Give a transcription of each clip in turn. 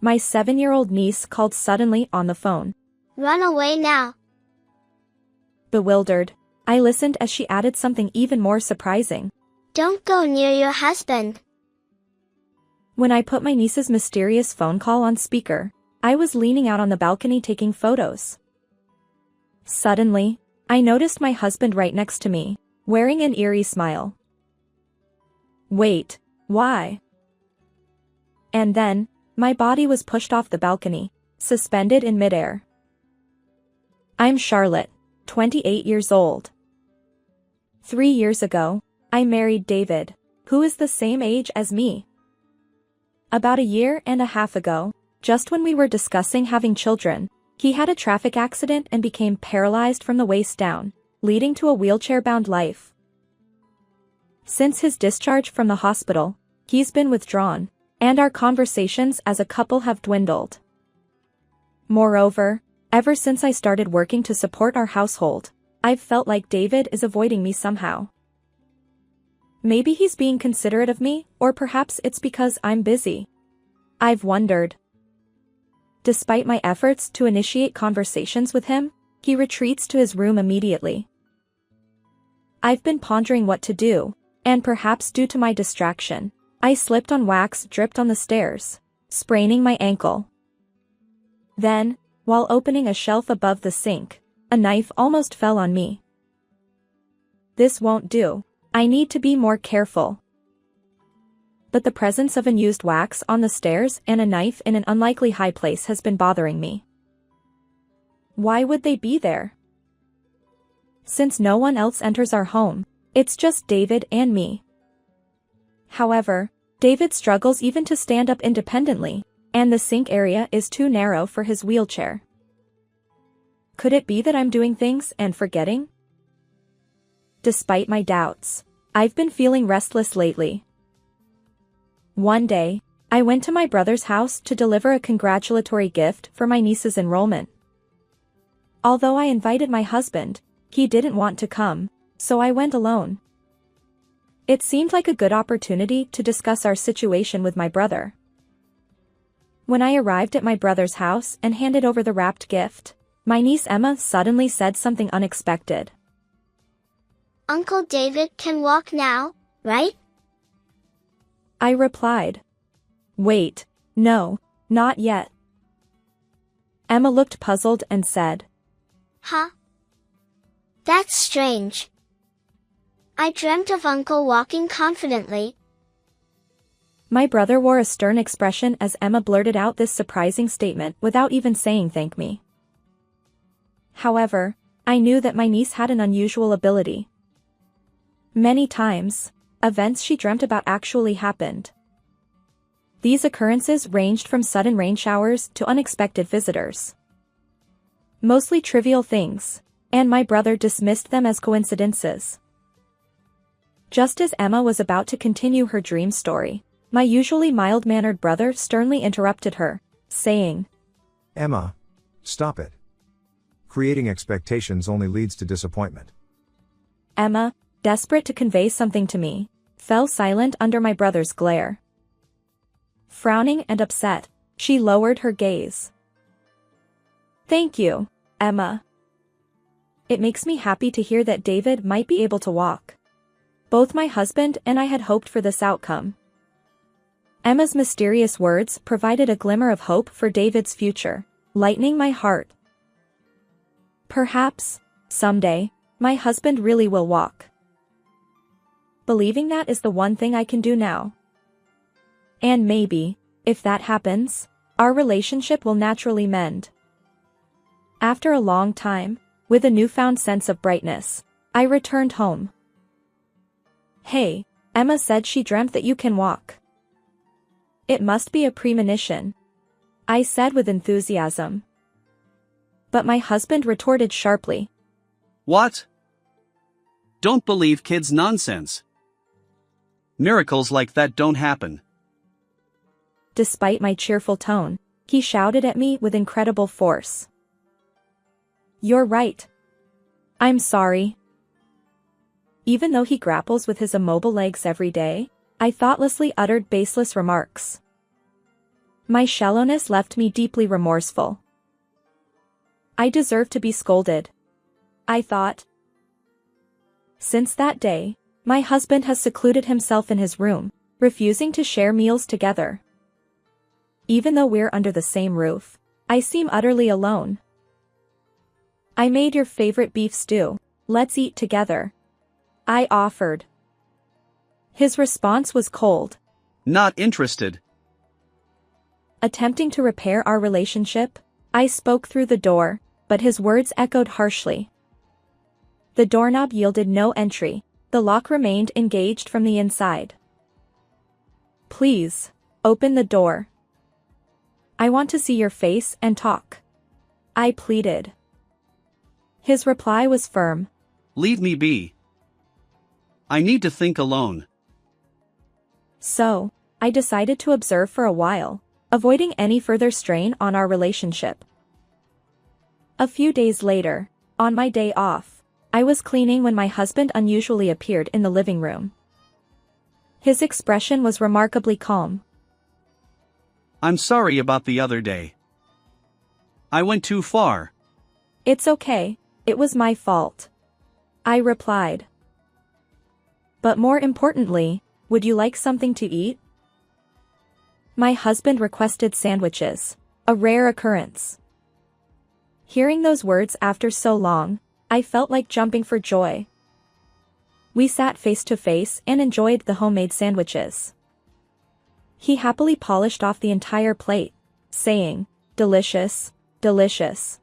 My 7-year-old niece called suddenly on the phone. Run away now. Bewildered, I listened as she added something even more surprising. Don't go near your husband. When I put my niece's mysterious phone call on speaker, I was leaning out on the balcony taking photos. Suddenly, I noticed my husband right next to me, wearing an eerie smile. Wait, why? And then, my body was pushed off the balcony, suspended in midair. I'm Charlotte, 28 years old. 3 years ago, I married David, who is the same age as me. About a year and a half ago, just when we were discussing having children, he had a traffic accident and became paralyzed from the waist down, leading to a wheelchair-bound life. Since his discharge from the hospital, he's been withdrawn, and our conversations as a couple have dwindled. Moreover, ever since I started working to support our household, I've felt like David is avoiding me somehow. Maybe he's being considerate of me, or perhaps it's because I'm busy. I've wondered. Despite my efforts to initiate conversations with him, he retreats to his room immediately. I've been pondering what to do, and perhaps due to my distraction, I slipped on wax dripped on the stairs, spraining my ankle. Then, while opening a shelf above the sink, a knife almost fell on me. This won't do. I need to be more careful. But the presence of unused wax on the stairs and a knife in an unlikely high place has been bothering me. Why would they be there? Since no one else enters our home, it's just David and me. However, David struggles even to stand up independently, and the sink area is too narrow for his wheelchair. Could it be that I'm doing things and forgetting? Despite my doubts, I've been feeling restless lately. One day, I went to my brother's house to deliver a congratulatory gift for my niece's enrollment. Although I invited my husband, he didn't want to come, so I went alone. It seemed like a good opportunity to discuss our situation with my brother. When I arrived at my brother's house and handed over the wrapped gift, my niece Emma suddenly said something unexpected. Uncle David can walk now, right? I replied. Wait, no, not yet. Emma looked puzzled and said. Huh? That's strange. I dreamt of Uncle walking confidently. My brother wore a stern expression as Emma blurted out this surprising statement without even saying thank me. However, I knew that my niece had an unusual ability. Many times, events she dreamt about actually happened. These occurrences ranged from sudden rain showers to unexpected visitors. Mostly trivial things, and my brother dismissed them as coincidences. Just as Emma was about to continue her dream story, my usually mild-mannered brother sternly interrupted her, saying, Emma, stop it. Creating expectations only leads to disappointment. Emma, desperate to convey something to me, fell silent under my brother's glare. Frowning and upset, she lowered her gaze. Thank you, Emma. It makes me happy to hear that David might be able to walk. Both my husband and I had hoped for this outcome. Emma's mysterious words provided a glimmer of hope for David's future, lightening my heart. Perhaps, someday, my husband really will walk. Believing that is the one thing I can do now. And maybe, if that happens, our relationship will naturally mend. After a long time, with a newfound sense of brightness, I returned home. Hey, Emma said she dreamt that you can walk. It must be a premonition, I said with enthusiasm. But my husband retorted sharply. What? Don't believe kids' nonsense. Miracles like that don't happen. Despite my cheerful tone, he shouted at me with incredible force. You're right. I'm sorry. Even though he grapples with his immobile legs every day, I thoughtlessly uttered baseless remarks. My shallowness left me deeply remorseful. I deserve to be scolded, I thought. Since that day, my husband has secluded himself in his room, refusing to share meals together. Even though we're under the same roof, I seem utterly alone. I made your favorite beef stew. Let's eat together, I offered. His response was cold. Not interested. Attempting to repair our relationship, I spoke through the door, but his words echoed harshly. The doorknob yielded no entry, the lock remained engaged from the inside. Please, open the door. I want to see your face and talk, I pleaded. His reply was firm. Leave me be. I need to think alone. So, I decided to observe for a while, avoiding any further strain on our relationship. A few days later, on my day off, I was cleaning when my husband unusually appeared in the living room. His expression was remarkably calm. I'm sorry about the other day. I went too far. It's okay, it was my fault, I replied. But more importantly, would you like something to eat? My husband requested sandwiches, a rare occurrence. Hearing those words after so long, I felt like jumping for joy. We sat face to face and enjoyed the homemade sandwiches. He happily polished off the entire plate, saying, "Delicious, delicious."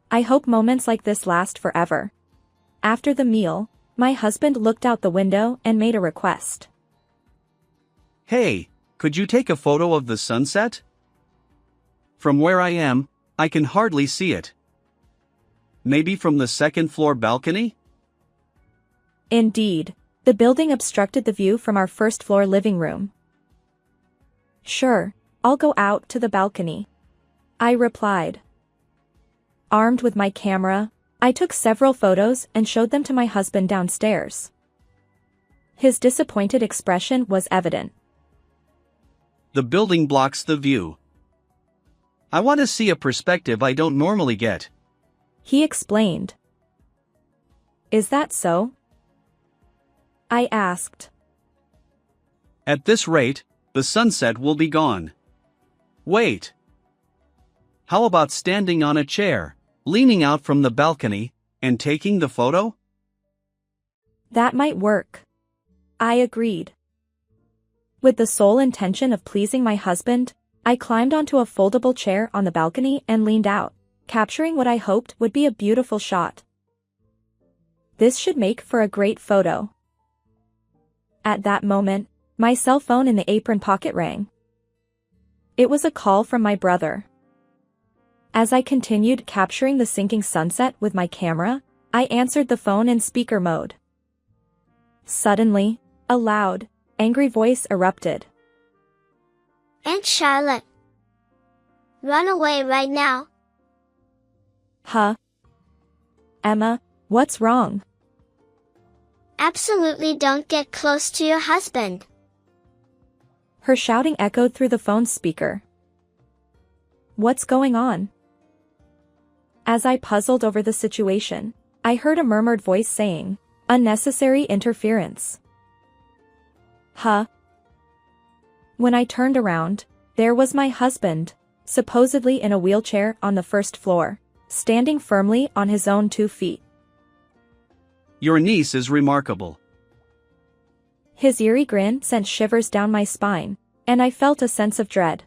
I hope moments like this last forever. After the meal, my husband looked out the window and made a request. Hey, could you take a photo of the sunset? From where I am, I can hardly see it. Maybe from the second-floor balcony? Indeed, the building obstructed the view from our first-floor living room. Sure, I'll go out to the balcony, I replied. Armed with my camera, I took several photos and showed them to my husband downstairs. His disappointed expression was evident. The building blocks the view. I want to see a perspective I don't normally get. He explained. Is that so? I asked. At this rate, the sunset will be gone. Wait. How about standing on a chair, leaning out from the balcony, and taking the photo? That might work, I agreed. With the sole intention of pleasing my husband, I climbed onto a foldable chair on the balcony and leaned out, capturing what I hoped would be a beautiful shot. This should make for a great photo. At that moment, my cell phone in the apron pocket rang. It was a call from my brother. As I continued capturing the sinking sunset with my camera, I answered the phone in speaker mode. Suddenly, a loud, angry voice erupted. Aunt Charlotte. Run away right now. Huh? Emma, what's wrong? Absolutely don't get close to your husband. Her shouting echoed through the phone's speaker. What's going on? As I puzzled over the situation, I heard a murmured voice saying, "Unnecessary interference." Huh? When I turned around, there was my husband, supposedly in a wheelchair on the first floor, standing firmly on his own 2 feet. Your niece is remarkable. His eerie grin sent shivers down my spine, and I felt a sense of dread.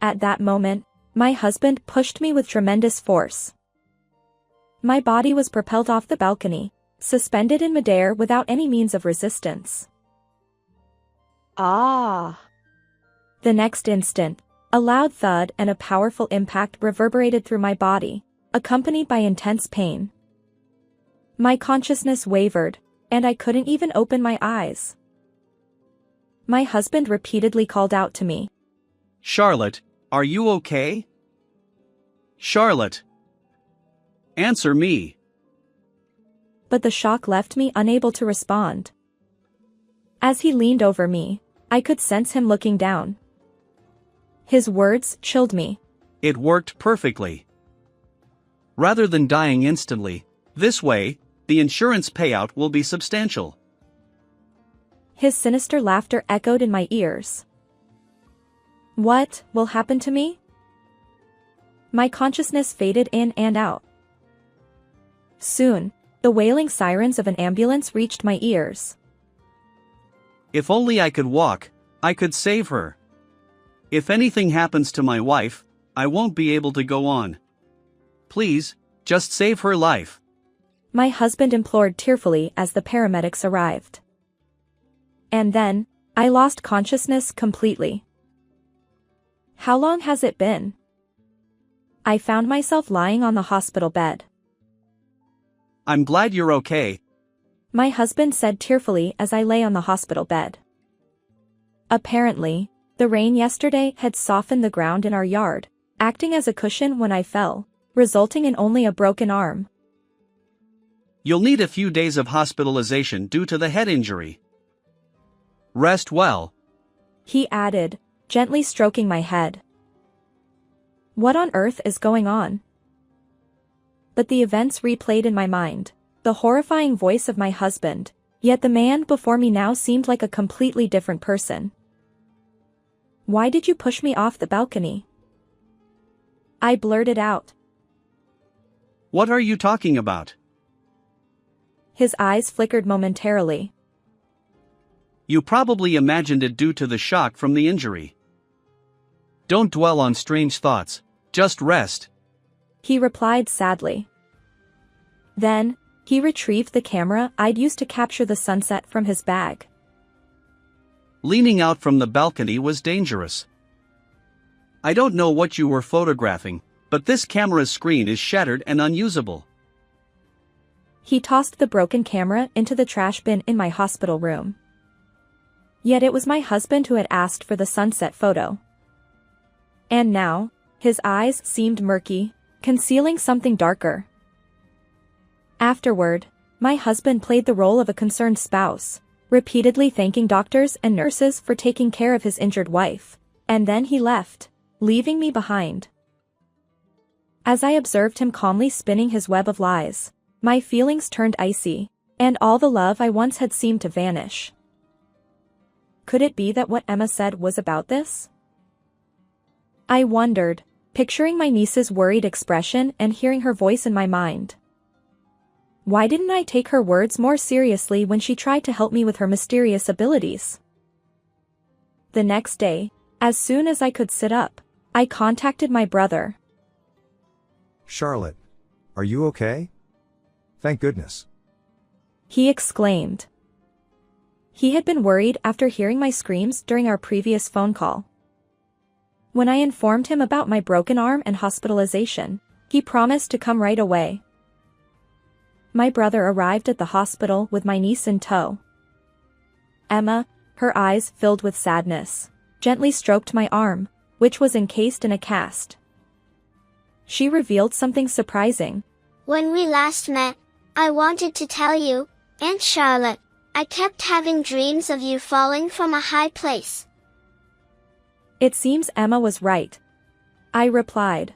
At that moment, my husband pushed me with tremendous force. My body was propelled off the balcony, suspended in midair without any means of resistance. Ah! The next instant, a loud thud and a powerful impact reverberated through my body, accompanied by intense pain. My consciousness wavered, and I couldn't even open my eyes. My husband repeatedly called out to me. Charlotte, are you okay? Charlotte. Answer me. But the shock left me unable to respond. As he leaned over me, I could sense him looking down, His words chilled me. It worked perfectly. Rather than dying instantly, this way, the insurance payout will be substantial. His sinister laughter echoed in my ears. What will happen to me? My consciousness faded in and out. Soon, the wailing sirens of an ambulance reached my ears. If only I could walk, I could save her. If anything happens to my wife, I won't be able to go on. Please, just save her life. My husband implored tearfully as the paramedics arrived. And then, I lost consciousness completely. How long has it been? I found myself lying on the hospital bed. I'm glad you're okay. My husband said tearfully as I lay on the hospital bed. Apparently, the rain yesterday had softened the ground in our yard, acting as a cushion when I fell, resulting in only a broken arm. You'll need a few days of hospitalization due to the head injury. Rest well. He added, gently stroking my head. What on earth is going on? But the events replayed in my mind, the horrifying voice of my husband, yet the man before me now seemed like a completely different person. Why did you push me off the balcony? I blurted out. What are you talking about? His eyes flickered momentarily. You probably imagined it due to the shock from the injury. Don't dwell on strange thoughts, just rest. He replied sadly. Then, he retrieved the camera I'd used to capture the sunset from his bag. Leaning out from the balcony was dangerous. I don't know what you were photographing, but this camera's screen is shattered and unusable. He tossed the broken camera into the trash bin in my hospital room. Yet it was my husband who had asked for the sunset photo. And now, his eyes seemed murky, concealing something darker. Afterward, my husband played the role of a concerned spouse, repeatedly thanking doctors and nurses for taking care of his injured wife, and then he left, leaving me behind. As I observed him calmly spinning his web of lies, my feelings turned icy, and all the love I once had seemed to vanish. Could it be that what Emma said was about this? I wondered, picturing my niece's worried expression and hearing her voice in my mind. Why didn't I take her words more seriously when she tried to help me with her mysterious abilities? The next day, as soon as I could sit up, I contacted my brother. Charlotte, are you okay? Thank goodness. He exclaimed. He had been worried after hearing my screams during our previous phone call. When I informed him about my broken arm and hospitalization, he promised to come right away. My brother arrived at the hospital with my niece in tow. Emma, her eyes filled with sadness, gently stroked my arm, which was encased in a cast. She revealed something surprising. When we last met, I wanted to tell you, Aunt Charlotte, I kept having dreams of you falling from a high place. It seems Emma was right, I replied.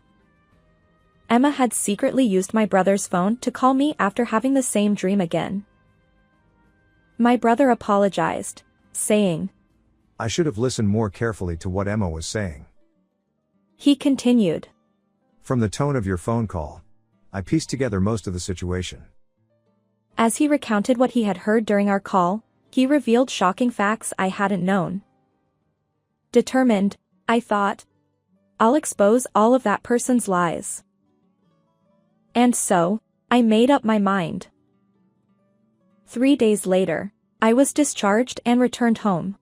Emma had secretly used my brother's phone to call me after having the same dream again. My brother apologized, saying, I should have listened more carefully to what Emma was saying. He continued. From the tone of your phone call, I pieced together most of the situation. As he recounted what he had heard during our call, he revealed shocking facts I hadn't known. Determined, I thought, I'll expose all of that person's lies. And so, I made up my mind. 3 days later, I was discharged and returned home.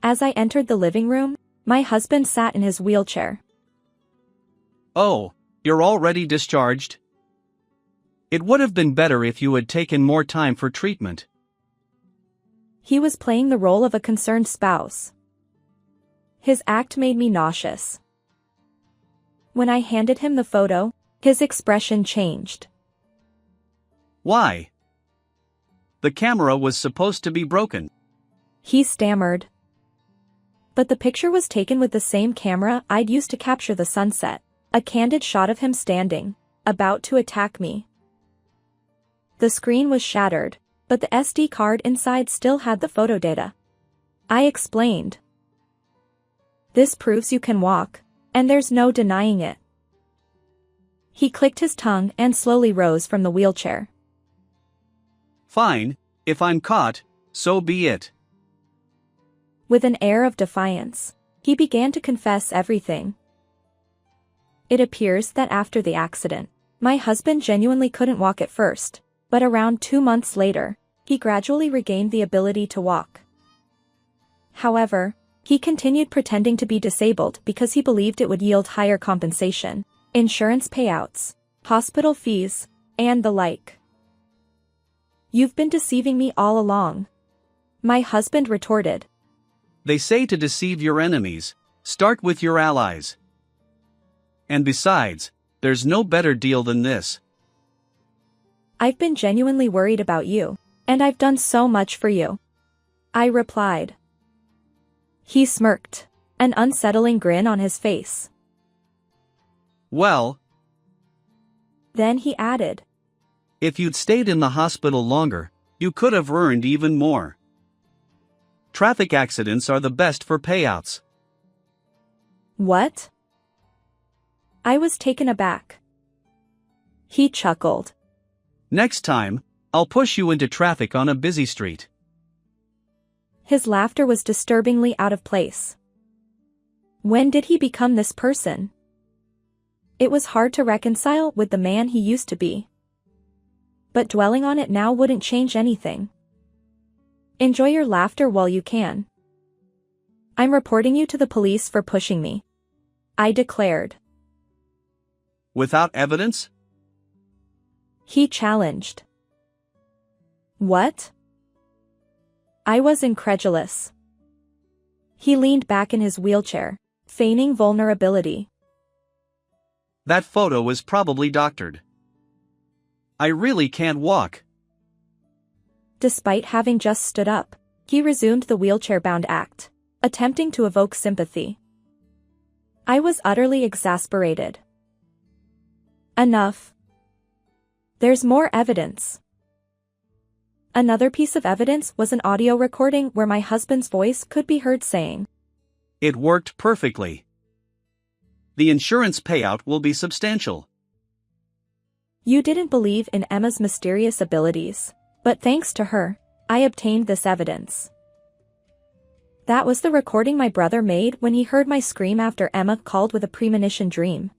As I entered the living room, my husband sat in his wheelchair. Oh, you're already discharged? It would have been better if you had taken more time for treatment. He was playing the role of a concerned spouse. His act made me nauseous. When I handed him the photo, his expression changed. Why? The camera was supposed to be broken. He stammered. But the picture was taken with the same camera I'd used to capture the sunset. A candid shot of him standing, about to attack me. The screen was shattered, but the SD card inside still had the photo data. I explained. This proves you can walk, and there's no denying it. He clicked his tongue and slowly rose from the wheelchair. Fine, if I'm caught, so be it. With an air of defiance, he began to confess everything. It appears that after the accident, my husband genuinely couldn't walk at first, but around 2 months later, he gradually regained the ability to walk. However, he continued pretending to be disabled because he believed it would yield higher compensation, insurance payouts, hospital fees, and the like. You've been deceiving me all along, my husband retorted. They say to deceive your enemies, start with your allies. And besides, there's no better deal than this. I've been genuinely worried about you, and I've done so much for you, I replied. He smirked, an unsettling grin on his face. Well, then he added, if you'd stayed in the hospital longer, you could have earned even more. Traffic accidents are the best for payouts. What? I was taken aback. He chuckled. Next time, I'll push you into traffic on a busy street. His laughter was disturbingly out of place. When did he become this person? It was hard to reconcile with the man he used to be. But dwelling on it now wouldn't change anything. Enjoy your laughter while you can. I'm reporting you to the police for pushing me, I declared. Without evidence? He challenged. What? I was incredulous. He leaned back in his wheelchair, feigning vulnerability. That photo was probably doctored. I really can't walk. Despite having just stood up, he resumed the wheelchair-bound act, attempting to evoke sympathy. I was utterly exasperated. Enough. There's more evidence. Another piece of evidence was an audio recording where my husband's voice could be heard saying, It worked perfectly. The insurance payout will be substantial. You didn't believe in Emma's mysterious abilities, but thanks to her, I obtained this evidence. That was the recording my brother made when he heard my scream after Emma called with a premonition dream.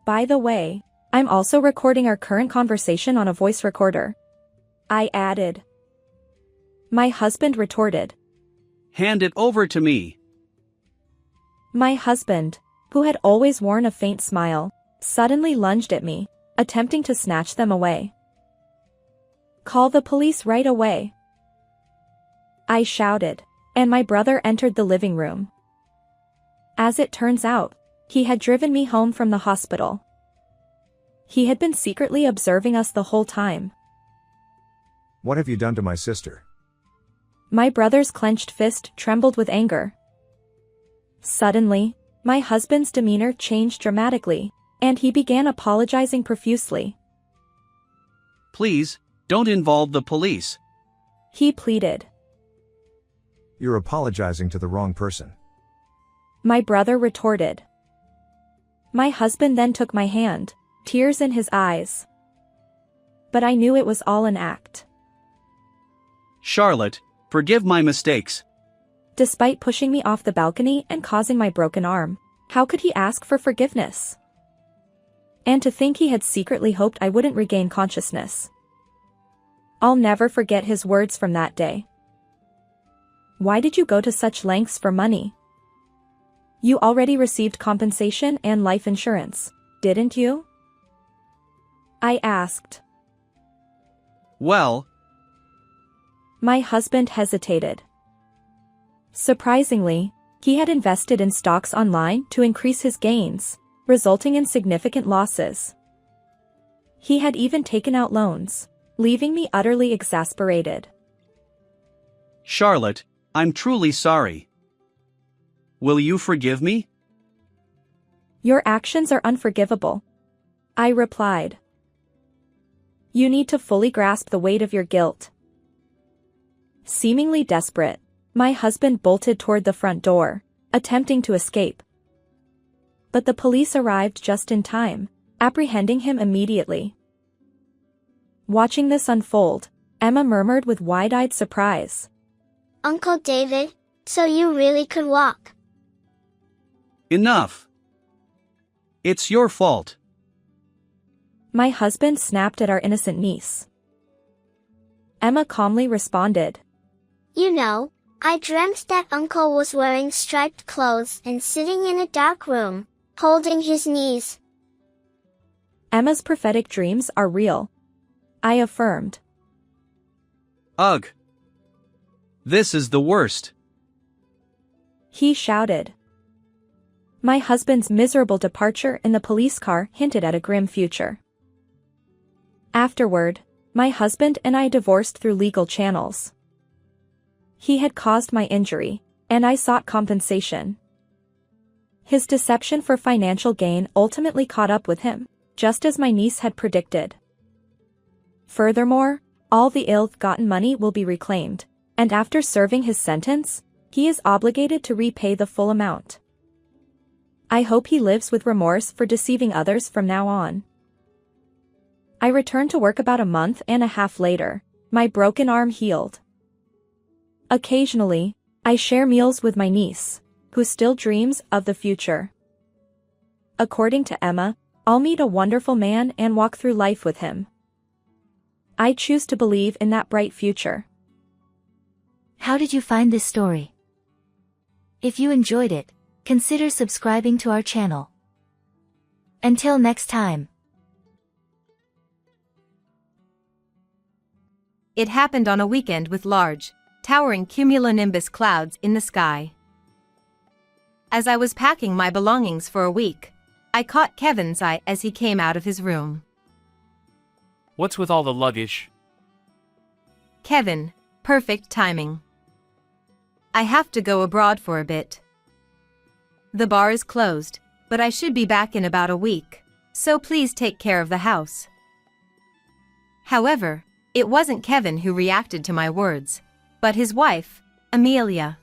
By the way, I'm also recording our current conversation on a voice recorder, I added. My husband retorted. Hand it over to me. My husband, who had always worn a faint smile, suddenly lunged at me, attempting to snatch them away. Call the police right away, I shouted, and my brother entered the living room. As it turns out, he had driven me home from the hospital. He had been secretly observing us the whole time. What have you done to my sister? My brother's clenched fist trembled with anger. Suddenly, my husband's demeanor changed dramatically, and he began apologizing profusely. Please, don't involve the police. He pleaded. You're apologizing to the wrong person. My brother retorted. My husband then took my hand, tears in his eyes. But I knew it was all an act. Charlotte, forgive my mistakes. Despite pushing me off the balcony and causing my broken arm, how could he ask for forgiveness? And to think he had secretly hoped I wouldn't regain consciousness. I'll never forget his words from that day. Why did you go to such lengths for money? You already received compensation and life insurance, didn't you? I asked. Well, my husband hesitated. Surprisingly, he had invested in stocks online to increase his gains, resulting in significant losses. He had even taken out loans, leaving me utterly exasperated. Charlotte, I'm truly sorry. will you forgive me? Your actions are unforgivable. I replied. You need to fully grasp the weight of your guilt. Seemingly desperate, my husband bolted toward the front door, attempting to escape. But the police arrived just in time, apprehending him immediately. Watching this unfold, Emma murmured with wide-eyed surprise. Uncle David, so you really could walk. Enough. It's your fault. My husband snapped at our innocent niece. Emma calmly responded. You know, I dreamt that Uncle was wearing striped clothes and sitting in a dark room, holding his knees. Emma's prophetic dreams are real, I affirmed. Ugh. This is the worst. He shouted. My husband's miserable departure in the police car hinted at a grim future. Afterward, my husband and I divorced through legal channels. He had caused my injury, and I sought compensation. His deception for financial gain ultimately caught up with him, just as my niece had predicted. Furthermore, all the ill-gotten money will be reclaimed, and after serving his sentence, he is obligated to repay the full amount. I hope he lives with remorse for deceiving others from now on. I returned to work about a month and a half later, my broken arm healed. Occasionally, I share meals with my niece, who still dreams of the future. According to Emma, I'll meet a wonderful man and walk through life with him. I choose to believe in that bright future. How did you find this story? If you enjoyed it, consider subscribing to our channel. Until next time. It happened on a weekend with large, towering cumulonimbus clouds in the sky. As I was packing my belongings for a week, I caught Kevin's eye as he came out of his room. What's with all the luggage? Kevin, perfect timing. I have to go abroad for a bit. The bar is closed, but I should be back in about a week, so please take care of the house. However, it wasn't Kevin who reacted to my words, but his wife, Amelia.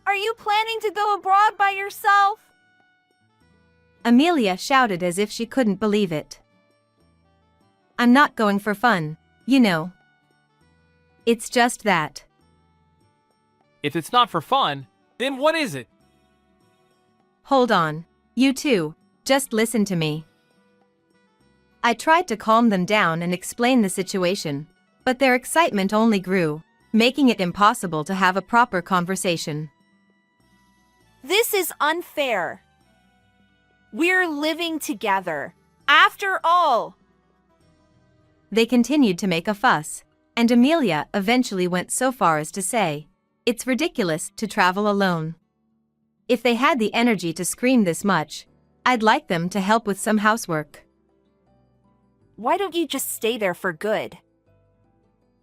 Are you planning to go abroad by yourself? Amelia shouted as if she couldn't believe it. I'm not going for fun, you know. It's just that. If it's not for fun, then what is it? Hold on, you two, just listen to me. I tried to calm them down and explain the situation, but their excitement only grew, making it impossible to have a proper conversation. This is unfair. We're living together. After all. They continued to make a fuss, and Amelia eventually went so far as to say, "It's ridiculous to travel alone." If they had the energy to scream this much, I'd like them to help with some housework. Why don't you just stay there for good?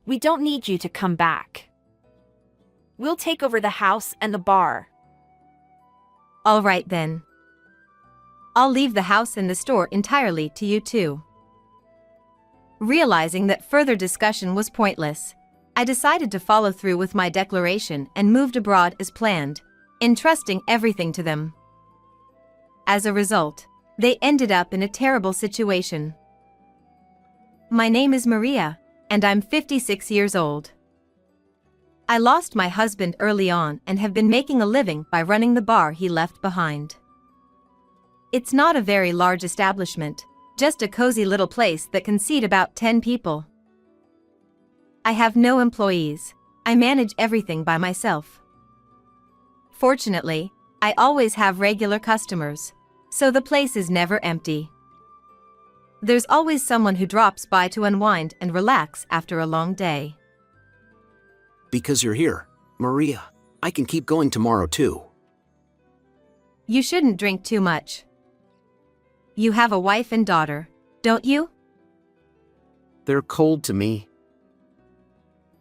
We don't need you to come back. We'll take over the house and the bar. All right then. I'll leave the house and the store entirely to you two. Realizing that further discussion was pointless, I decided to follow through with my declaration and moved abroad as planned, entrusting everything to them. As a result, they ended up in a terrible situation. My name is Maria, and I'm 56 years old. I lost my husband early on and have been making a living by running the bar he left behind. It's not a very large establishment, just a cozy little place that can seat about 10 people. I have no employees. I manage everything by myself. Fortunately, I always have regular customers, so the place is never empty. There's always someone who drops by to unwind and relax after a long day. Because you're here, Maria, I can keep going tomorrow too. You shouldn't drink too much. You have a wife and daughter, don't you? They're cold to me.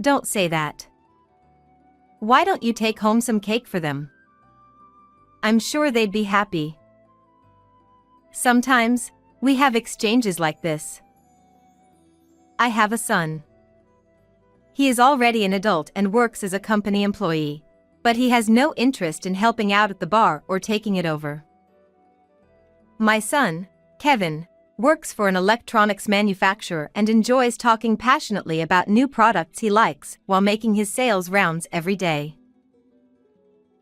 Don't say that. Why don't you take home some cake for them? I'm sure they'd be happy. Sometimes, we have exchanges like this. I have a son. He is already an adult and works as a company employee, but he has no interest in helping out at the bar or taking it over. My son, Kevin, works for an electronics manufacturer and enjoys talking passionately about new products he likes while making his sales rounds every day.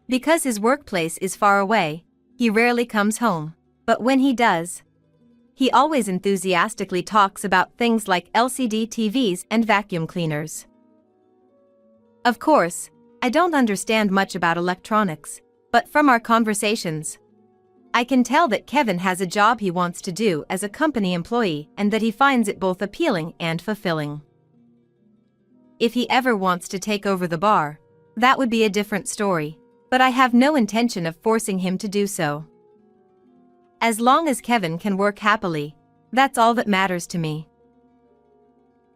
Because his workplace is far away, he rarely comes home, but when he does, he always enthusiastically talks about things like LCD TVs and vacuum cleaners. Of course, I don't understand much about electronics, but from our conversations, I can tell that Kevin has a job he wants to do as a company employee and that he finds it both appealing and fulfilling. If he ever wants to take over the bar, that would be a different story, but I have no intention of forcing him to do so. As long as Kevin can work happily, that's all that matters to me.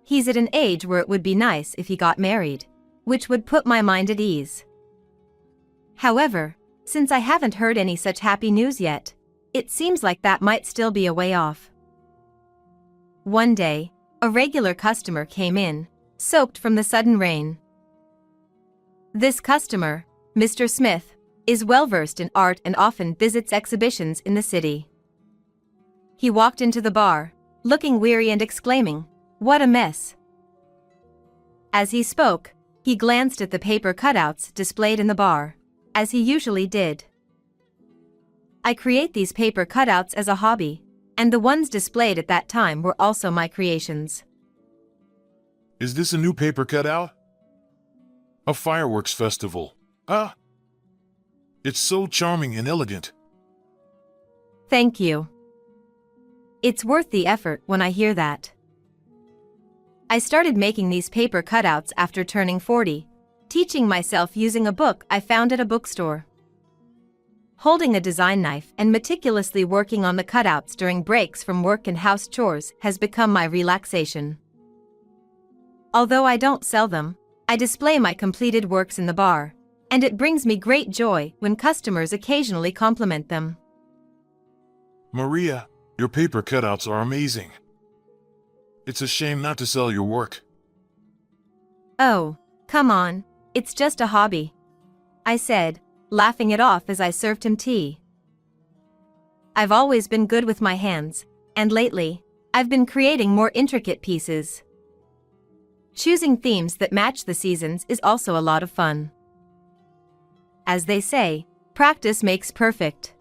He's at an age where it would be nice if he got married, which would put my mind at ease. However, since I haven't heard any such happy news yet, it seems like that might still be a way off. One day, a regular customer came in, soaked from the sudden rain. This customer, Mr. Smith, is well-versed in art and often visits exhibitions in the city. He walked into the bar, looking weary and exclaiming, "What a mess!" As he spoke, he glanced at the paper cutouts displayed in the bar, as he usually did. I create these paper cutouts as a hobby, and the ones displayed at that time were also my creations. Is this a new paper cutout? A fireworks festival. Ah! It's so charming and elegant. Thank you. It's worth the effort when I hear that. I started making these paper cutouts after turning 40, teaching myself using a book I found at a bookstore. Holding a design knife and meticulously working on the cutouts during breaks from work and house chores has become my relaxation. Although I don't sell them, I display my completed works in the bar, and it brings me great joy when customers occasionally compliment them. Maria, your paper cutouts are amazing. It's a shame not to sell your work. Oh, come on, it's just a hobby, I said, laughing it off as I served him tea. I've always been good with my hands, and lately, I've been creating more intricate pieces. Choosing themes that match the seasons is also a lot of fun. As they say, practice makes perfect.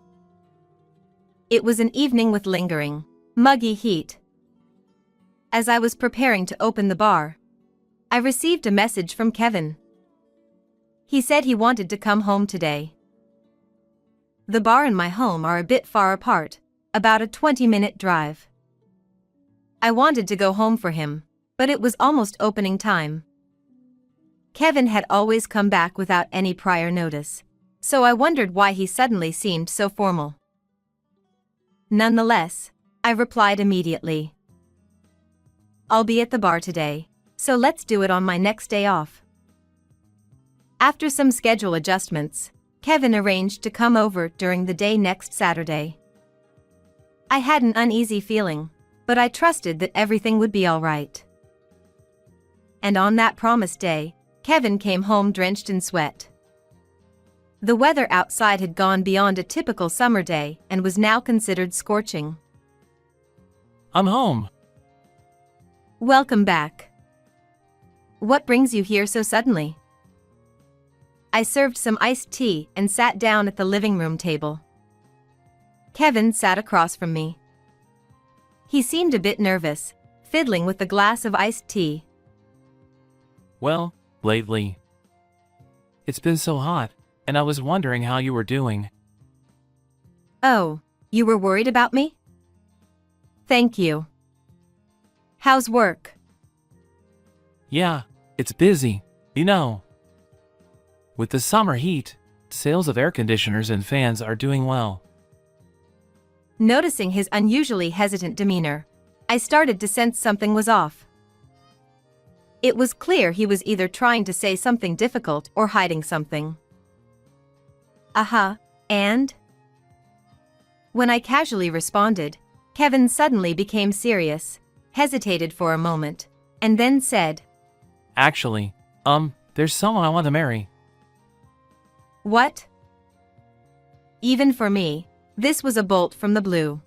It was an evening with lingering, muggy heat. As I was preparing to open the bar, I received a message from Kevin. He said he wanted to come home today. The bar and my home are a bit far apart, about a 20-minute drive. I wanted to go home for him, but it was almost opening time. Kevin had always come back without any prior notice, so I wondered why he suddenly seemed so formal. Nonetheless, I replied immediately. I'll be at the bar today, so let's do it on my next day off. After some schedule adjustments, Kevin arranged to come over during the day next Saturday. I had an uneasy feeling, but I trusted that everything would be all right. And on that promised day, Kevin came home drenched in sweat. The weather outside had gone beyond a typical summer day and was now considered scorching. I'm home. Welcome back. What brings you here so suddenly? I served some iced tea and sat down at the living room table. Kevin sat across from me. He seemed a bit nervous, fiddling with the glass of iced tea. Well, lately, it's been so hot, and I was wondering how you were doing. Oh, you were worried about me? Thank you. How's work? Yeah, it's busy, you know. With the summer heat, sales of air conditioners and fans are doing well. Noticing his unusually hesitant demeanor, I started to sense something was off. It was clear he was either trying to say something difficult or hiding something. Aha, And? When I casually responded, Kevin suddenly became serious, hesitated for a moment, and then said, Actually, there's someone I want to marry. What? Even for me, this was a bolt from the blue.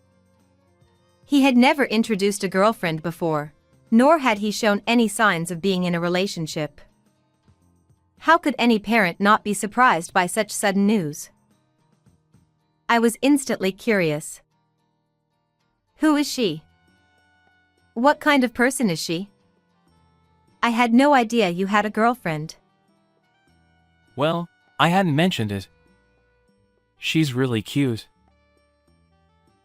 He had never introduced a girlfriend before, nor had he shown any signs of being in a relationship. How could any parent not be surprised by such sudden news? I was instantly curious. Who is she? What kind of person is she? I had no idea you had a girlfriend. Well, I hadn't mentioned it. She's really cute.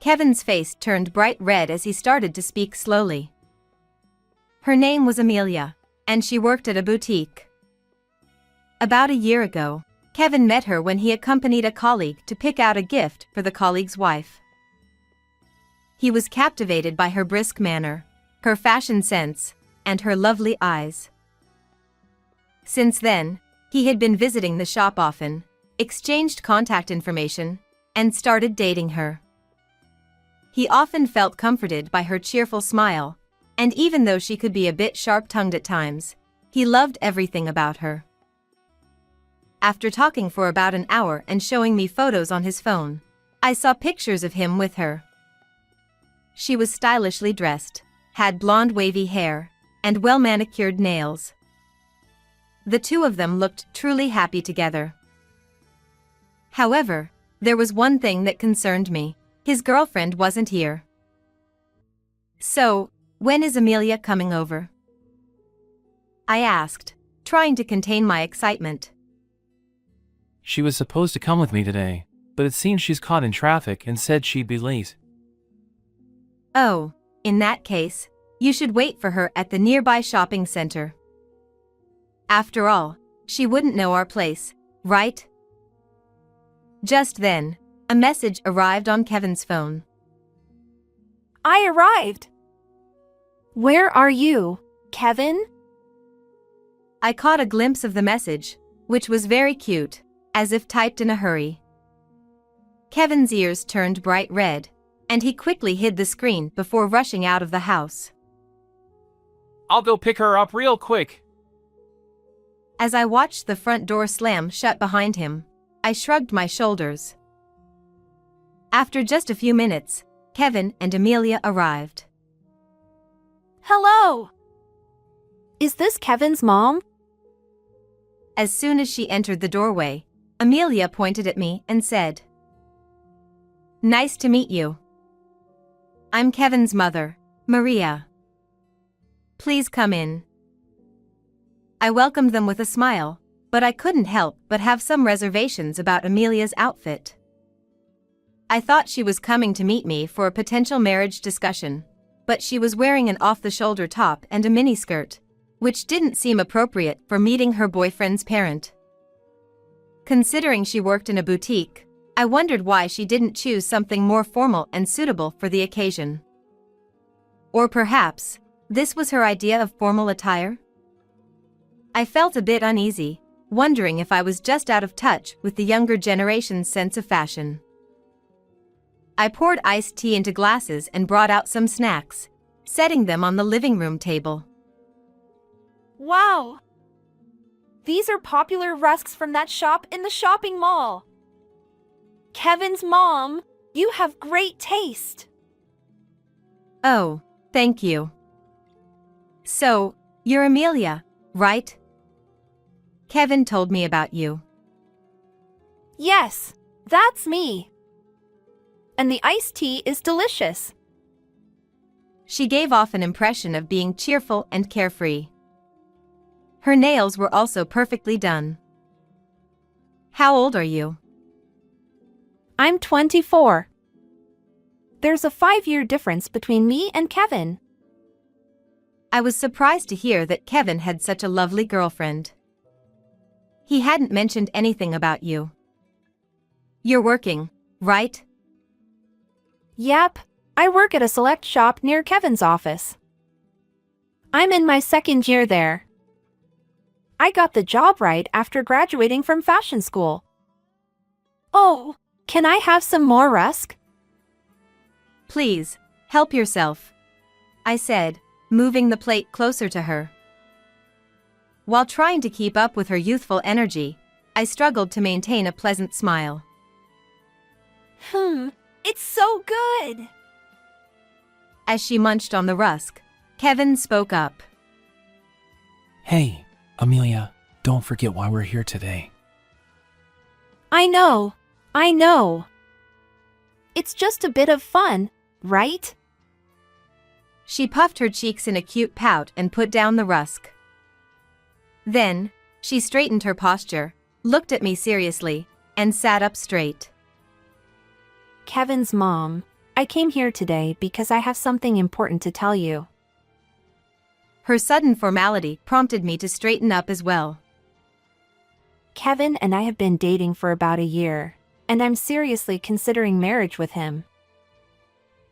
Kevin's face turned bright red as he started to speak slowly. Her name was Amelia, and she worked at a boutique. About a year ago, Kevin met her when he accompanied a colleague to pick out a gift for the colleague's wife. He was captivated by her brisk manner, her fashion sense, and her lovely eyes. Since then, he had been visiting the shop often, exchanged contact information, and started dating her. He often felt comforted by her cheerful smile, and even though she could be a bit sharp-tongued at times, he loved everything about her. After talking for about an hour and showing me photos on his phone, I saw pictures of him with her. She was stylishly dressed, had blonde wavy hair, and well-manicured nails. The two of them looked truly happy together. However, there was one thing that concerned me. His girlfriend wasn't here. So, when is Amelia coming over? I asked, trying to contain my excitement. She was supposed to come with me today, but it seems she's caught in traffic and said she'd be late. Oh, in that case, you should wait for her at the nearby shopping center. After all, she wouldn't know our place, right? Just then, a message arrived on Kevin's phone. I arrived! Where are you, Kevin? I caught a glimpse of the message, which was very cute, as if typed in a hurry. Kevin's ears turned bright red, and he quickly hid the screen before rushing out of the house. I'll go pick her up real quick. As I watched the front door slam shut behind him, I shrugged my shoulders. After just a few minutes, Kevin and Amelia arrived. Hello! Is this Kevin's mom? As soon as she entered the doorway, Amelia pointed at me and said, Nice to meet you. I'm Kevin's mother, Maria. Please come in. I welcomed them with a smile, but I couldn't help but have some reservations about Amelia's outfit. I thought she was coming to meet me for a potential marriage discussion, but she was wearing an off-the-shoulder top and a miniskirt, which didn't seem appropriate for meeting her boyfriend's parent. Considering she worked in a boutique, I wondered why she didn't choose something more formal and suitable for the occasion. Or perhaps, this was her idea of formal attire? I felt a bit uneasy, wondering if I was just out of touch with the younger generation's sense of fashion. I poured iced tea into glasses and brought out some snacks, setting them on the living room table. Wow! These are popular rusks from that shop in the shopping mall. Kevin's mom, you have great taste. Oh, thank you. So, you're Amelia, right? Kevin told me about you. Yes, that's me. And the iced tea is delicious. She gave off an impression of being cheerful and carefree. Her nails were also perfectly done. How old are you? I'm 24. There's a 5-year difference between me and Kevin. I was surprised to hear that Kevin had such a lovely girlfriend. He hadn't mentioned anything about you. You're working, right? Yep, I work at a select shop near Kevin's office. I'm in my 2nd year there. I got the job right after graduating from fashion school. Oh, Can I have some more rusk? Please, help yourself, I said, moving the plate closer to her. While trying to keep up with her youthful energy, I struggled to maintain a pleasant smile. It's so good! As she munched on the rusk, Kevin spoke up. Hey, Amelia, don't forget why we're here today. I know. It's just a bit of fun, right? She puffed her cheeks in a cute pout and put down the rusk. Then, she straightened her posture, looked at me seriously, and sat up straight. Kevin's mom, I came here today because I have something important to tell you. Her sudden formality prompted me to straighten up as well. Kevin and I have been dating for about a year, and I'm seriously considering marriage with him.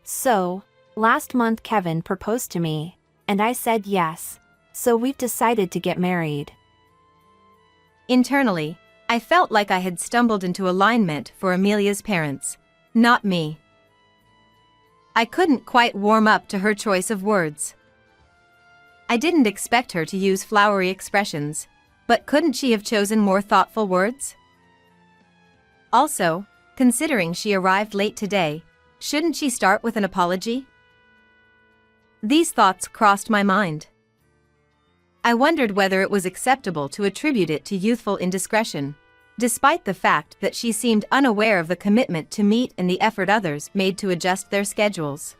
So, last month Kevin proposed to me, and I said yes, so we've decided to get married. Internally, I felt like I had stumbled into alignment for Amelia's parents, not me. I couldn't quite warm up to her choice of words. I didn't expect her to use flowery expressions, but couldn't she have chosen more thoughtful words? Also, considering she arrived late today, shouldn't she start with an apology? These thoughts crossed my mind. I wondered whether it was acceptable to attribute it to youthful indiscretion, despite the fact that she seemed unaware of the commitment to meet and the effort others made to adjust their schedules.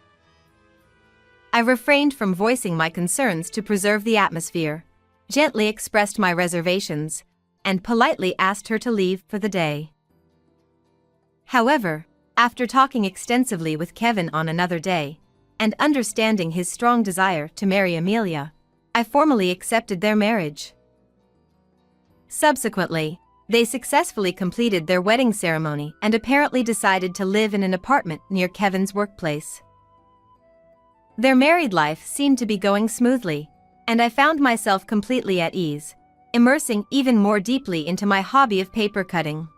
I refrained from voicing my concerns to preserve the atmosphere, gently expressed my reservations, and politely asked her to leave for the day. However, after talking extensively with Kevin on another day, and understanding his strong desire to marry Amelia, I formally accepted their marriage. Subsequently, they successfully completed their wedding ceremony and apparently decided to live in an apartment near Kevin's workplace. Their married life seemed to be going smoothly, and I found myself completely at ease, immersing even more deeply into my hobby of paper cutting.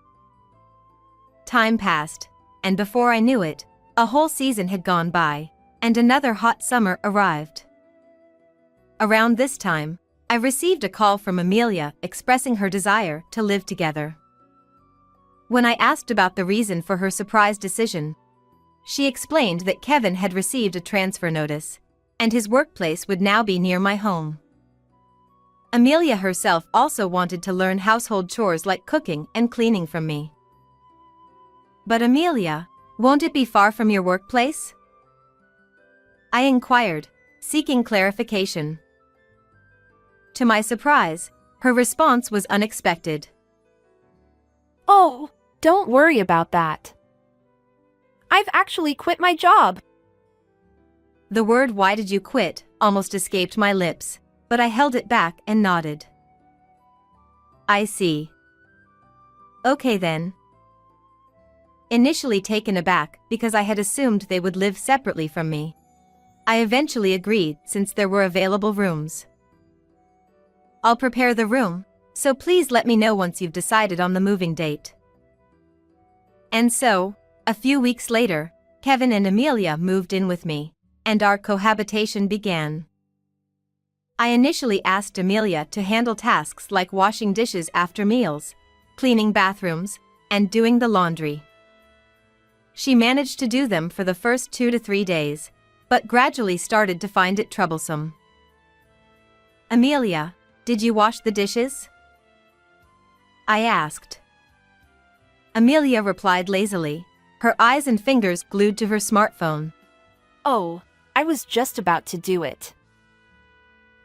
Time passed, and before I knew it, a whole season had gone by, and another hot summer arrived. Around this time, I received a call from Amelia expressing her desire to live together. When I asked about the reason for her surprise decision, she explained that Kevin had received a transfer notice, and his workplace would now be near my home. Amelia herself also wanted to learn household chores like cooking and cleaning from me. But Amelia, won't it be far from your workplace? I inquired, seeking clarification. To my surprise, her response was unexpected. Oh, don't worry about that. I've actually quit my job. The word "why did you quit" almost escaped my lips, but I held it back and nodded. I see. Okay then. Initially taken aback because I had assumed they would live separately from me, I eventually agreed since there were available rooms. I'll prepare the room, so please let me know once you've decided on the moving date. And so, a few weeks later, Kevin and Amelia moved in with me, and our cohabitation began. I initially asked Amelia to handle tasks like washing dishes after meals, cleaning bathrooms, and doing the laundry. She managed to do them for the first 2 to 3 days, but gradually started to find it troublesome. Amelia, did you wash the dishes? I asked. Amelia replied lazily, her eyes and fingers glued to her smartphone. Oh, I was just about to do it.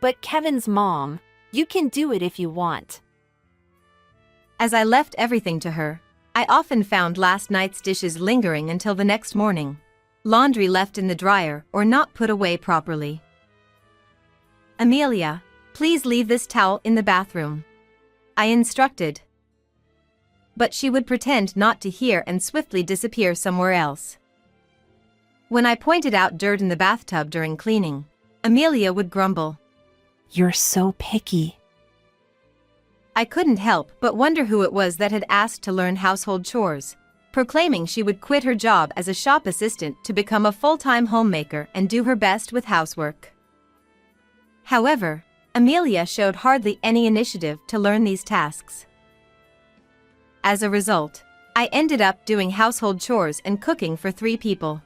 But Kevin's mom, you can do it if you want. As I left everything to her, I often found last night's dishes lingering until the next morning, laundry left in the dryer or not put away properly. Amelia, please leave this towel in the bathroom, I instructed. But she would pretend not to hear and swiftly disappear somewhere else. When I pointed out dirt in the bathtub during cleaning, Amelia would grumble. You're so picky. I couldn't help but wonder who it was that had asked to learn household chores, proclaiming she would quit her job as a shop assistant to become a full-time homemaker and do her best with housework. However, Amelia showed hardly any initiative to learn these tasks. As a result, I ended up doing household chores and cooking for 3 people.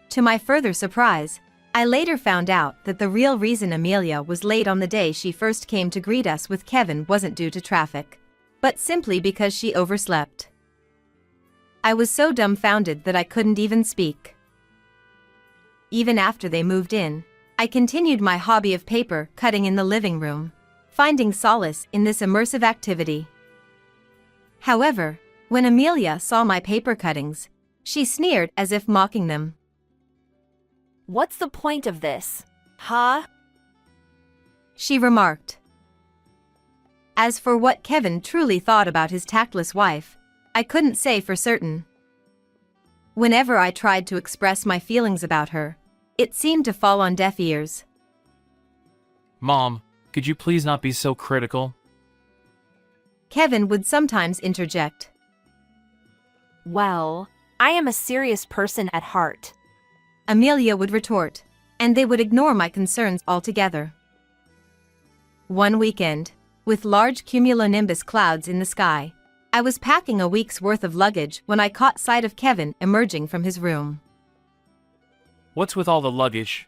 To my further surprise, I later found out that the real reason Amelia was late on the day she first came to greet us with Kevin wasn't due to traffic, but simply because she overslept. I was so dumbfounded that I couldn't even speak. Even after they moved in, I continued my hobby of paper cutting in the living room, finding solace in this immersive activity. However, when Amelia saw my paper cuttings, she sneered as if mocking them. What's the point of this? Huh? She remarked. As for what Kevin truly thought about his tactless wife, I couldn't say for certain. Whenever I tried to express my feelings about her, it seemed to fall on deaf ears. Mom, could you please not be so critical? Kevin would sometimes interject. Well, I am a serious person at heart. Amelia would retort, and they would ignore my concerns altogether. One weekend, with large cumulonimbus clouds in the sky, I was packing a week's worth of luggage when I caught sight of Kevin emerging from his room. What's with all the luggage?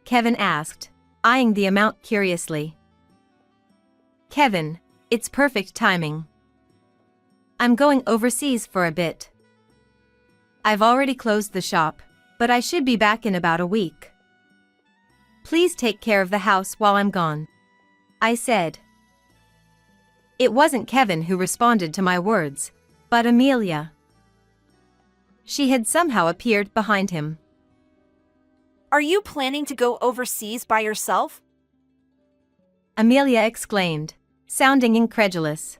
Kevin asked, eyeing the amount curiously. Kevin, it's perfect timing. I'm going overseas for a bit. I've already closed the shop, but I should be back in about a week. Please take care of the house while I'm gone, I said. It wasn't Kevin who responded to my words, but Amelia. She had somehow appeared behind him. Are you planning to go overseas by yourself? Amelia exclaimed, sounding incredulous.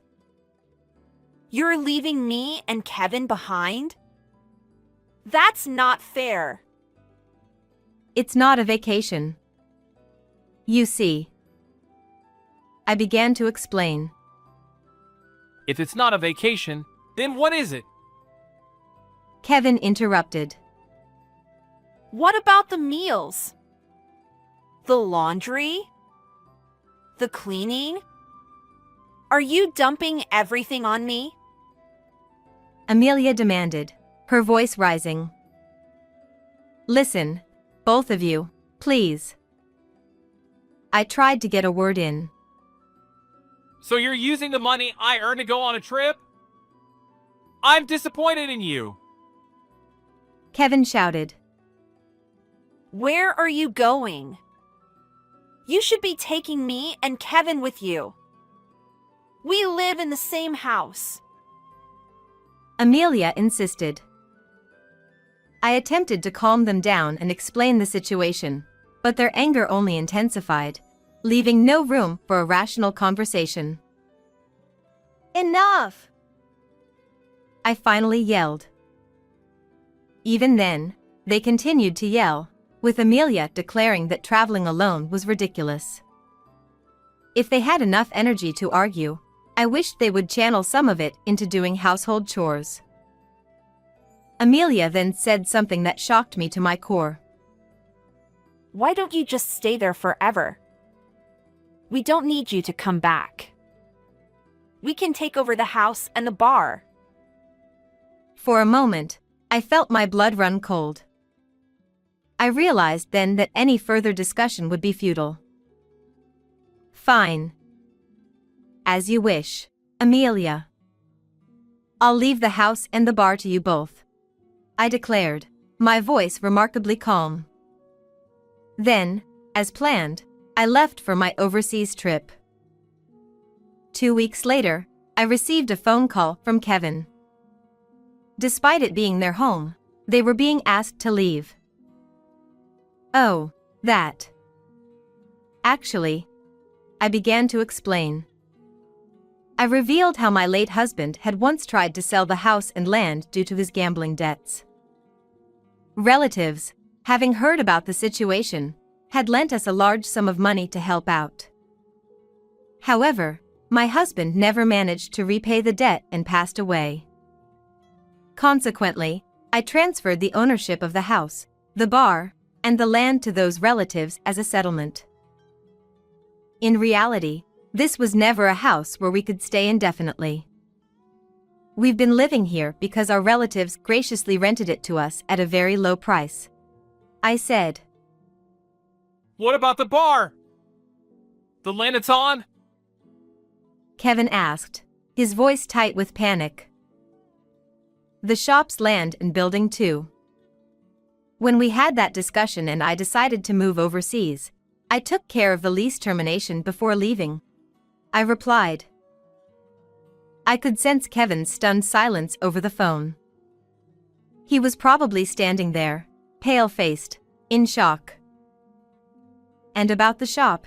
You're leaving me and Kevin behind? That's not fair. It's not a vacation. You see. I began to explain. If it's not a vacation, then what is it? Kevin interrupted. What about the meals? The laundry? The cleaning? Are you dumping everything on me? Amelia demanded, her voice rising. Listen, both of you, please. I tried to get a word in. So you're using the money I earned to go on a trip? I'm disappointed in you. Kevin shouted. Where are you going? You should be taking me and Kevin with you. We live in the same house. Amelia insisted. I attempted to calm them down and explain the situation, but their anger only intensified, leaving no room for a rational conversation. Enough! I finally yelled. Even then, they continued to yell, with Amelia declaring that traveling alone was ridiculous. If they had enough energy to argue, I wished they would channel some of it into doing household chores. Amelia then said something that shocked me to my core. Why don't you just stay there forever? We don't need you to come back. We can take over the house and the bar. For a moment, I felt my blood run cold. I realized then that any further discussion would be futile. Fine. As you wish, Amelia. I'll leave the house and the bar to you both, I declared, my voice remarkably calm. Then, as planned, I left for my overseas trip. 2 weeks later, I received a phone call from Kevin. Despite it being their home, they were being asked to leave. Oh, that. Actually, I began to explain. I revealed how my late husband had once tried to sell the house and land due to his gambling debts. Relatives, having heard about the situation, had lent us a large sum of money to help out. However, My husband never managed to repay the debt and passed away. Consequently, I transferred the ownership of the house, the bar, and the land to those relatives as a settlement. In reality, this was never a house where we could stay indefinitely. We've been living here because our relatives graciously rented it to us at a very low price. I said. What about the bar? The land it's on? Kevin asked, his voice tight with panic. The shop's land and building too. When we had that discussion and I decided to move overseas, I took care of the lease termination before leaving. I replied. I could sense Kevin's stunned silence over the phone. He was probably standing there, pale-faced, in shock. And about the shop?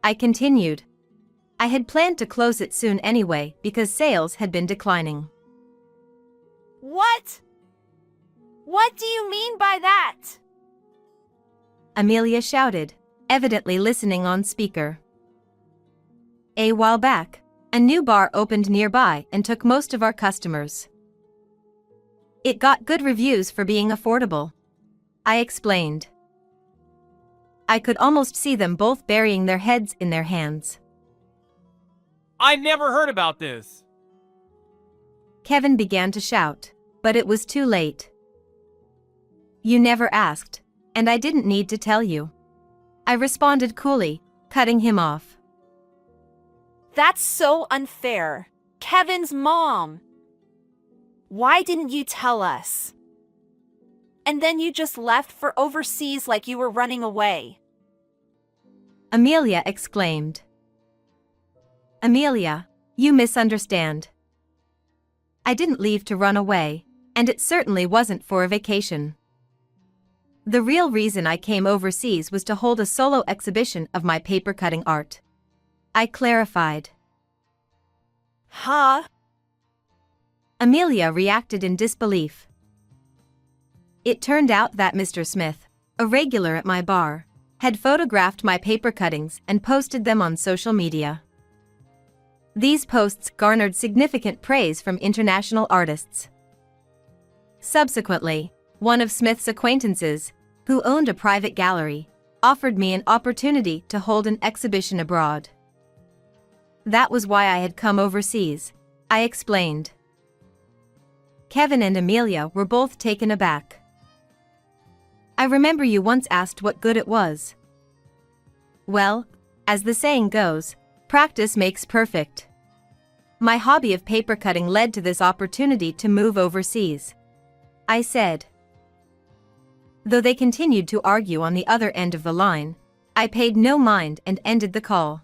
I continued. I had planned to close it soon anyway because sales had been declining. What? What do you mean by that? Amelia shouted, evidently listening on speaker. A while back, a new bar opened nearby and took most of our customers. It got good reviews for being affordable. I explained. I could almost see them both burying their heads in their hands. I never heard about this. Kevin began to shout, but it was too late. You never asked, and I didn't need to tell you. I responded coolly, cutting him off. That's so unfair. Kevin's mom. Why didn't you tell us? And then you just left for overseas like you were running away. Amelia exclaimed. Amelia, you misunderstand. I didn't leave to run away, and it certainly wasn't for a vacation. The real reason I came overseas was to hold a solo exhibition of my paper cutting art. I clarified. Huh? Amelia reacted in disbelief. It turned out that Mr. Smith, a regular at my bar, had photographed my paper cuttings and posted them on social media. These posts garnered significant praise from international artists. Subsequently, one of Smith's acquaintances, who owned a private gallery, offered me an opportunity to hold an exhibition abroad. That was why I had come overseas, I explained. Kevin and Amelia were both taken aback. I remember you once asked what good it was. Well, as the saying goes, practice makes perfect. My hobby of paper cutting led to this opportunity to move overseas. I said. Though they continued to argue on the other end of the line, I paid no mind and ended the call.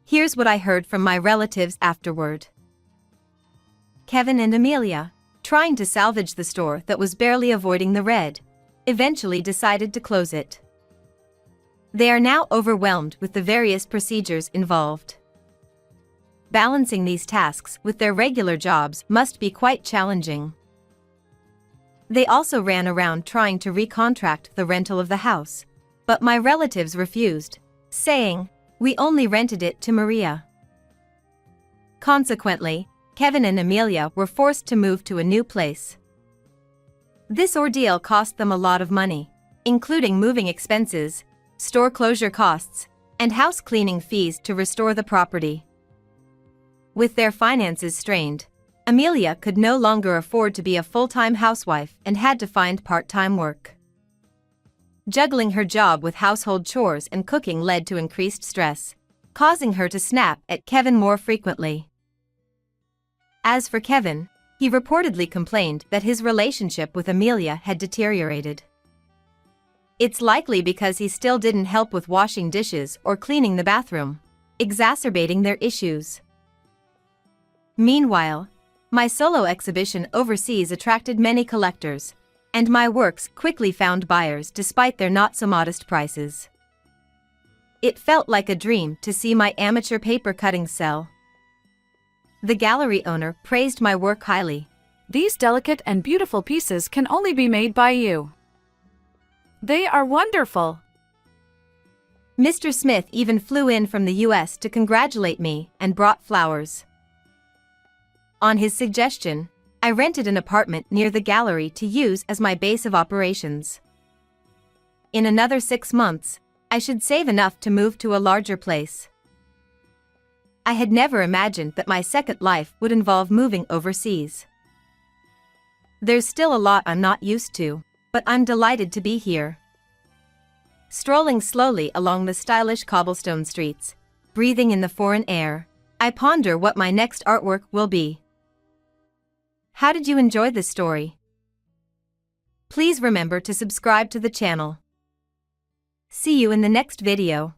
Here's what I heard from my relatives afterward. Kevin and Amelia, trying to salvage the store that was barely avoiding the red, eventually decided to close it. They are now overwhelmed with the various procedures involved. Balancing these tasks with their regular jobs must be quite challenging. They also ran around trying to recontract the rental of the house, but my relatives refused, saying, "We only rented it to Maria." Consequently, Kevin and Amelia were forced to move to a new place. This ordeal cost them a lot of money, including moving expenses, store closure costs, and house cleaning fees to restore the property. With their finances strained, Amelia could no longer afford to be a full-time housewife and had to find part-time work. Juggling her job with household chores and cooking led to increased stress, causing her to snap at Kevin more frequently. As for Kevin, he reportedly complained that his relationship with Amelia had deteriorated. It's likely because he still didn't help with washing dishes or cleaning the bathroom, exacerbating their issues. Meanwhile, my solo exhibition overseas attracted many collectors, and my works quickly found buyers despite their not-so-modest prices. It felt like a dream to see my amateur paper cutting sell. The gallery owner praised my work highly. These delicate and beautiful pieces can only be made by you. They are wonderful. Mr. Smith even flew in from the US to congratulate me and brought flowers. On his suggestion, I rented an apartment near the gallery to use as my base of operations. In another 6 months, I should save enough to move to a larger place. I had never imagined that my second life would involve moving overseas. There's still a lot I'm not used to, but I'm delighted to be here. Strolling slowly along the stylish cobblestone streets, breathing in the foreign air, I ponder what my next artwork will be. How did you enjoy this story? Please remember to subscribe to the channel. See you in the next video.